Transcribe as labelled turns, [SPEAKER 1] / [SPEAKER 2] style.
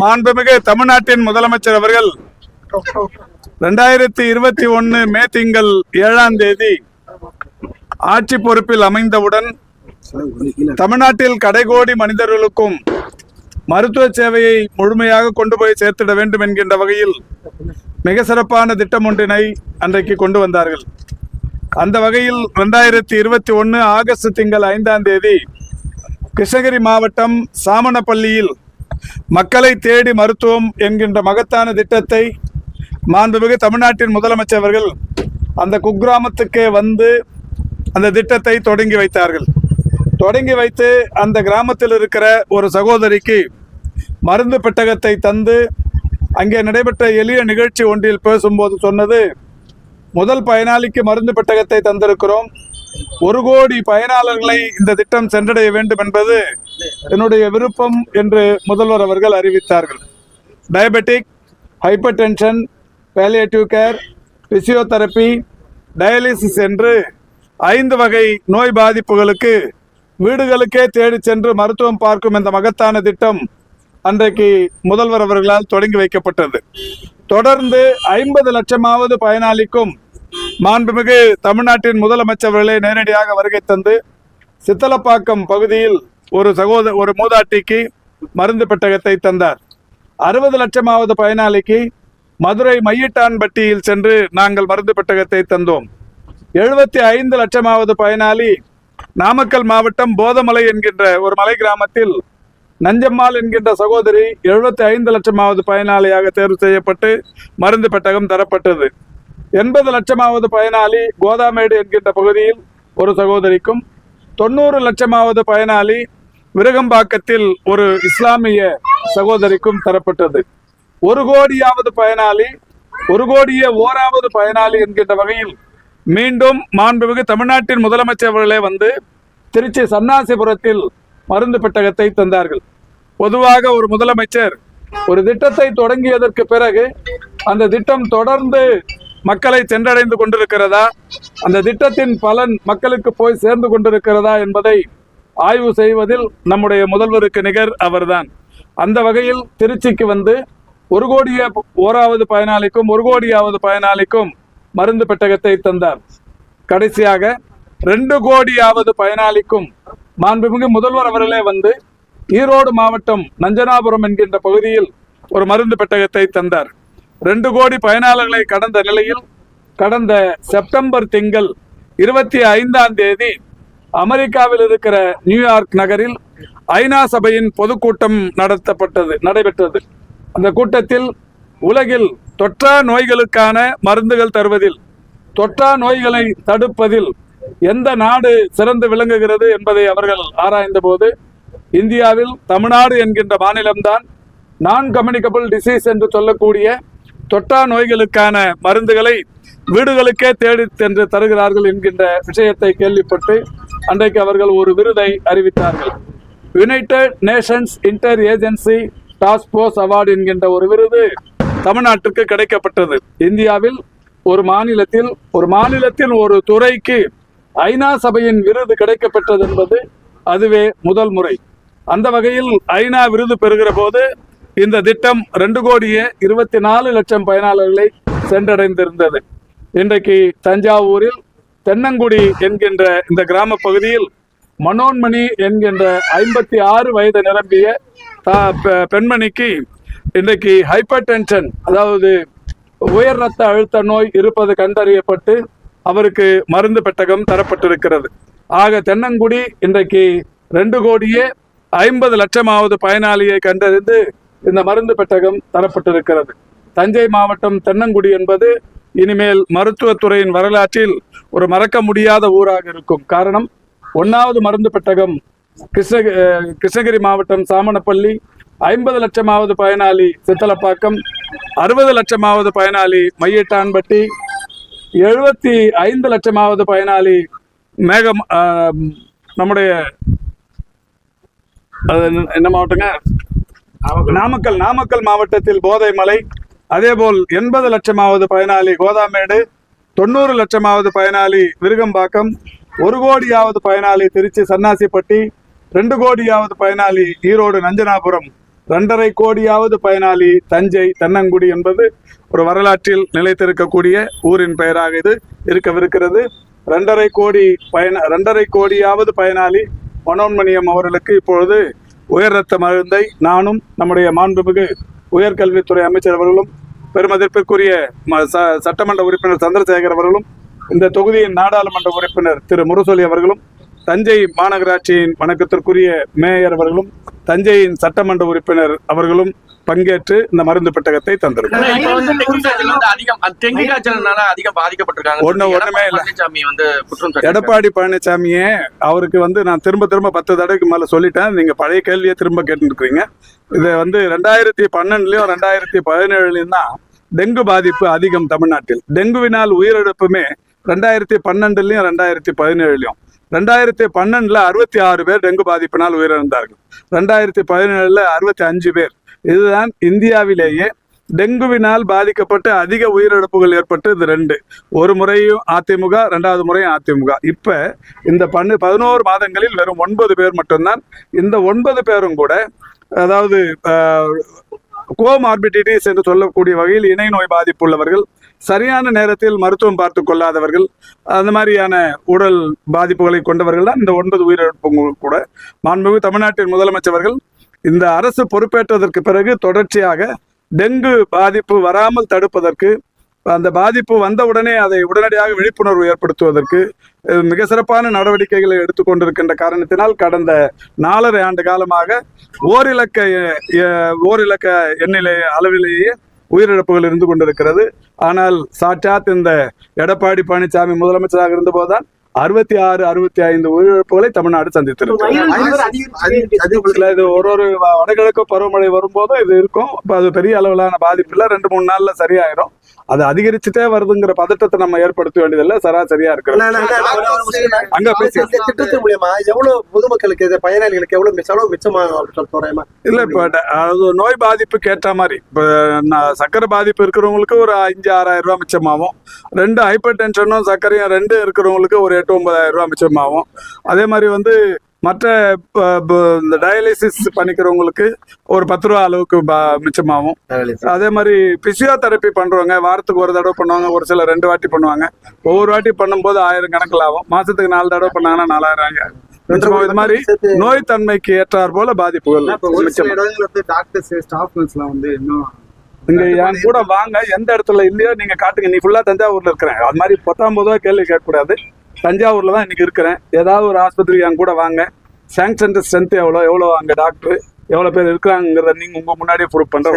[SPEAKER 1] மாண்புமிகு தமிழ்நாட்டின் முதலமைச்சர் அவர்கள் 2021 மே திங்கள் 7ஆம் தேதி ஆட்சி பொறுப்பில் அமைந்தவுடன் தமிழ்நாட்டில் கடைகோடி மனிதர்களுக்கும் மருத்துவ சேவையை முழுமையாக கொண்டு போய் சேர்த்திட வேண்டும் என்கின்ற வகையில் மிக சிறப்பான திட்டம் ஒன்றினை அன்றைக்கு கொண்டு வந்தார்கள். அந்த வகையில் 2021 ஆகஸ்ட் திங்கள் 5ஆம் தேதி கிருஷ்ணகிரி மாவட்டம் சாமனப்பள்ளியில் மக்களை தேடி மருத்துவம் என்கின்ற மகத்தான திட்டத்தை மாண்புமிகு தமிழ்நாட்டின் முதலமைச்சர் அவர்கள் அந்த குக்கிராமத்துக்கே வந்து அந்த திட்டத்தை தொடங்கி வைத்தார்கள். தொடங்கி வைத்து அந்த கிராமத்தில் இருக்கிற ஒரு சகோதரிக்கு மருந்து பெட்டகத்தை தந்து அங்கே நடைபெற்ற எளிய நிகழ்ச்சி ஒன்றில் பேசும்போது சொன்னது, முதல் பயனாளிக்கு மருந்து பெட்டகத்தை தந்திருக்கிறோம், 1 கோடி பயனாளர்களை இந்த திட்டம் சென்றடைய வேண்டும் என்பது என்னுடைய விருப்பம் என்று முதல்வர் அவர்கள் அறிவித்தார்கள். Diabetic, hyper tension, palliative care, physiotherapy, dialysis என்று 5 வகை நோய் பாதிப்புகளுக்கு வீடுகளுக்கே தேடி சென்று மருத்துவம் பார்க்கும் இந்த மகத்தான திட்டம் அன்றைக்கு முதல்வர் அவர்களால் தொடங்கி வைக்கப்பட்டது. தொடர்ந்து 50 லட்சமாவது பயனாளிக்கும் மாண்புமிகு தமிழ்நாட்டின் முதலமைச்சர்களை நேரடியாக வருகை தந்து சித்தலப்பாக்கம் பகுதியில் ஒரு மூதாட்டிக்கு மருந்து பெட்டகத்தை தந்தார். 60 லட்சமாவது பயனாளிக்கு மதுரை மையிட்டான்பட்டியில் சென்று நாங்கள் மருந்து பெட்டகத்தை தந்தோம். 75 லட்சமாவது பயனாளி நாமக்கல் மாவட்டம் போதமலை என்கின்ற ஒரு மலை கிராமத்தில் நஞ்சம்மாள் என்கின்ற சகோதரி 75 லட்சமாவது பயனாளியாக தேர்வு செய்யப்பட்டு மருந்து பெட்டகம் தரப்பட்டது. 80 லட்சமாவது பயனாளி கோதாமேடு என்கின்ற பகுதியில் ஒரு சகோதரிக்கும், 90 லட்சமாவது பயனாளி விருகம்பாக்கத்தில் ஒரு இஸ்லாமிய சகோதரிக்கும் தரப்பட்டது. 1 கோடியாவது பயனாளி, 1 கோடியே 1ஆவது பயனாளி என்கின்ற வகையில் மீண்டும் மாண்புமிகு தமிழ்நாட்டின் முதலமைச்சர் அவர்களே வந்து திருச்சி சன்னாசிபுரத்தில் மருந்து பெட்டகத்தை தந்தார்கள். பொதுவாக ஒரு முதலமைச்சர் ஒரு திட்டத்தை தொடங்கியதற்கு பிறகு அந்த திட்டம் தொடர்ந்து மக்களை சென்றடைந்து கொண்டிருக்கிறதா, அந்த திட்டத்தின் பலன் மக்களுக்கு போய் சேர்ந்து கொண்டிருக்கிறதா என்பதை ஆய்வு செய்வதில் நம்முடைய முதல்வருக்கு நிகர் அவர்தான். அந்த வகையில் திருச்சிக்கு வந்து 1 கோடியே 1ஆவது பயனாளிக்கும் 1 கோடியாவது பயனாளிக்கும் மருந்து பெட்டகத்தை தந்தார். கடைசியாக 2 கோடியாவது பயனாளிக்கும் மாண்புமிகு முதல்வர் அவர்களே வந்து ஈரோடு மாவட்டம் நஞ்சனாபுரம் என்கின்ற பகுதியில் ஒரு மருந்து பெட்டகத்தை தந்தார். 2 கோடி பயனாளர்களை கடந்த நிலையில் கடந்த செப்டம்பர் திங்கள் 25ஆம் தேதி அமெரிக்காவில் இருக்கிற நியூயார்க் நகரில் ஐநா சபையின் பொதுக்கூட்டம் நடைபெற்றது. அந்த கூட்டத்தில் உலகில் தொற்றா நோய்களுக்கான மருந்துகள் தருவதில், தொற்றா நோய்களை தடுப்பதில் எந்த நாடு சிறந்து விளங்குகிறது என்பதை அவர்கள் ஆராய்ந்த போது இந்தியாவில் தமிழ்நாடு என்கின்ற மாநிலம்தான் நான் கம்யூனிகபிள் டிசீஸ் என்று சொல்லக்கூடிய தொற்றா நோய்களுக்கான மருந்துகளை வீடுகளுக்கே தேடி சென்று தருகிறார்கள் என்கின்ற விஷயத்தை கேள்விப்பட்டு அன்றைக்கு அவர்கள் ஒரு விருதை அறிவித்தார்கள். United Nations inter agency task force award என்கின்ற ஒரு விருது தமிழ்நாட்டுக்கு கிடைக்கப்பட்டது. இந்தியாவில் ஒரு மாநிலத்தில் ஒரு துறைக்கு ஐநா சபையின் விருது கிடைக்கப்பட்டது என்பது அதுவே முதல் முறை. அந்த வகையில் ஐநா விருது பெறுகிற போது இந்த திட்டம் 2 கோடியே 24 லட்சம் பயனாளர்களை சென்றடைந்திருந்தது. இன்றைக்கு தஞ்சாவூரில் தென்னங்குடி என்கின்ற இந்த கிராம பகுதியில் மனோன்மணி என்கின்ற 56 வயது நிரம்பிய பெண்மணிக்கு இன்றைக்கு ஹைப்பர் டென்ஷன், அதாவது உயர் ரத்த அழுத்த நோய் இருப்பது கண்டறியப்பட்டு அவருக்கு மருந்து பெட்டகம் தரப்பட்டிருக்கிறது. ஆக தென்னங்குடி இன்றைக்கு 2 கோடியே 50 லட்சமாவது பயனாளியை கண்டறிந்து இந்த மருந்து பெட்டகம் தரப்பட்டிருக்கிறது. தஞ்சை மாவட்டம் தென்னங்குடி என்பது இனிமேல் மருத்துவத்துறையின் வரலாற்றில் ஒரு மறக்க முடியாத ஊராக இருக்கும். காரணம், 1வது மருந்து பெட்டகம் கிருஷ்ணகிரி மாவட்டம் சாமனப்பள்ளி, 50 லட்சமாவது பயனாளி சித்தலப்பாக்கம், 60 லட்சமாவது பயனாளி மையிட்டான்பட்டி, 75 லட்சமாவது பயனாளி நம்முடைய என்ன மாவட்டங்க, நாமக்கல் மாவட்டத்தில் போதைமலை, அதேபோல் 80 லட்சமாவது பயனாளி கோதாமேடு, 90 லட்சமாவது பயனாளி விருகம்பாக்கம், 1 கோடியாவது பயனாளி திருச்சி சன்னாசிப்பட்டி, 2 கோடியாவது பயனாளி ஈரோடு நஞ்சனாபுரம் 2.5 கோடியாவது பயனாளி தஞ்சை தென்னங்குடி என்பது ஒரு வரலாற்றில் நிலைத்திருக்கக்கூடிய ஊரின் பெயராக இது இருக்கவிருக்கிறது. 2.5 கோடியாவது பயனாளி மனோன்மணியம் அவர்களுக்கு இப்பொழுது உயர் ரத்த மருந்தை நானும் நம்முடைய மாண்புமிகு உயர்கல்வித்துறை அமைச்சர் அவர்களும் பெருமதிப்பிற்குரிய சட்டமன்ற உறுப்பினர் சந்திரசேகர் அவர்களும் இந்த தொகுதியின் நாடாளுமன்ற உறுப்பினர் திரு முரசொலி அவர்களும் தஞ்சை மாநகராட்சியின் வணக்கத்திற்குரிய மேயர் அவர்களும் தஞ்சையின் சட்டமன்ற உறுப்பினர் அவர்களும் பங்கேற்று இந்த மருந்து பெட்டகத்தை தந்திருக்காங்க. எடப்பாடி பழனிசாமியே அவருக்கு நான் திரும்ப 10 தடவைக்கு மேல சொல்லிட்டேன். நீங்க பழைய கேள்வியை திரும்ப கேட்டுருக்கீங்க. இதை 2012லயும் 2017லயும் தான் டெங்கு பாதிப்பு அதிகம் தமிழ்நாட்டில். டெங்குவினால் உயிரிழப்புமே 2012லயும் 2017லயும். 2012ல் 66 பேர் டெங்கு பாதிப்பினால் உயிரிழந்தார்கள். 2017ல் 65 பேர். இதுதான் இந்தியாவிலேயே டெங்குவினால் பாதிக்கப்பட்டு அதிக உயிரிழப்புகள் ஏற்பட்டு இது 2. ஒரு முறையும் அதிமுக, 2வது முறையும் அதிமுக. இப்ப இந்த 11 மாதங்களில் வெறும் 9 பேர் மட்டும்தான். இந்த 9 பேரும் கூட அதாவது கோமார்பிடிட்டிஸ் என்று சொல்லக்கூடிய வகையில் இணை நோய் பாதிப்பு உள்ளவர்கள், சரியான நேரத்தில் மருத்துவம் பார்த்து கொள்ளாதவர்கள், அந்த மாதிரியான உடல் பாதிப்புகளை கொண்டவர்கள் தான் இந்த 9 உயிரிழப்புகள் கூட. மாண்புமிகு தமிழ்நாட்டின் முதலமைச்சர்கள் இந்த அரசு பொறுப்பேற்றதற்கு பிறகு தொடர்ச்சியாக டெங்கு பாதிப்பு வராமல் தடுப்பதற்கு, அந்த பாதிப்பு வந்தவுடனே அதை உடனடியாக விழிப்புணர்வு ஏற்படுத்துவதற்கு மிக சிறப்பான நடவடிக்கைகளை எடுத்துக்கொண்டிருக்கின்ற காரணத்தினால் கடந்த 4.5 ஆண்டு காலமாக ஓரிலக்க எண்ணிலே அளவிலேயே உயிரிழப்புகள் இருந்து கொண்டிருக்கிறது. ஆனால் சாட்சாத் இந்த எடப்பாடி பழனிசாமி முதலமைச்சராக இருந்தபோதுதான் 66-65 உயிரிழப்புகளை தமிழ்நாடு சந்தித்திருக்கிறது. இது ஒரு வடகிழக்கு பருவமழை வரும்போதும் இது இருக்கும். இப்போ அது பெரிய அளவிலான பாதிப்பு இல்லை, 2-3 நாள்ல சரியாயிரும். அது அதிகரிச்சுட்டே வருதுங்கிற பதட்டத்தை நம்ம ஏற்படுத்த வேண்டியதில்லை, சராசரியா இருக்கிறது. அங்க
[SPEAKER 2] திட்டத்தின் மூலமா எவ்வளவு பொதுமக்களுக்கு பயனாளிகளுக்கு எவ்வளவு செலவு மிச்சமாக
[SPEAKER 1] இல்ல. இப்ப அது நோய் பாதிப்புக்கு ஏற்ற மாதிரி இப்ப சக்கரை பாதிப்பு இருக்கிறவங்களுக்கு ஒரு 5-6,000 ரூபாய் மிச்சமாகும். 2 ஹைப்பர் டென்ஷனும் சர்க்கரையும் 2 இருக்கிறவங்களுக்கு ஒரு 8-9,000 ரூபாய் மிச்சமாகும். அதே மாதிரி மற்ற இந்த டயாலிசிஸ் பண்ணிக்கிறவங்களுக்கு ஒரு 10 ரூபா அளவுக்கு மிச்சமாகும். அதே மாதிரி பிசியோதெரப்பி பண்றவங்க வாரத்துக்கு ஒரு தடவை பண்ணுவாங்க, ஒரு சில 2 வாட்டி பண்ணுவாங்க. ஒவ்வொரு வாட்டி பண்ணும்போது 1000 கணக்கில் ஆகும். மாசத்துக்கு 4 தடவை பண்ணாங்கன்னா 4000 மிச்சமாகும். இது மாதிரி நோய் தன்மைக்கு ஏற்றார் போல பாதிப்புகள் நீங்க என் கூட வாங்க, எந்த இடத்துல இல்லையோ நீங்க காட்டுங்க. நீ ஃபுல்லா தஞ்சாவூர்ல இருக்கிறேன். அது மாதிரி 19 கேள்வி கேட்கக்கூடாது. தஞ்சாவூர்ல தான் இன்னைக்கு இருக்கிறேன். ஏதாவது ஒரு ஆஸ்பத்திரிக்கு என் கூட வாங்க. சாங்ஷன் ஸ்ட்ரென்த் எவ்வளோ அங்க டாக்டர் எவ்வளவு பேர் இருக்கிறாங்கிறத நீங்க உங்க முன்னாடியே ப்ரூவ் பண்ற.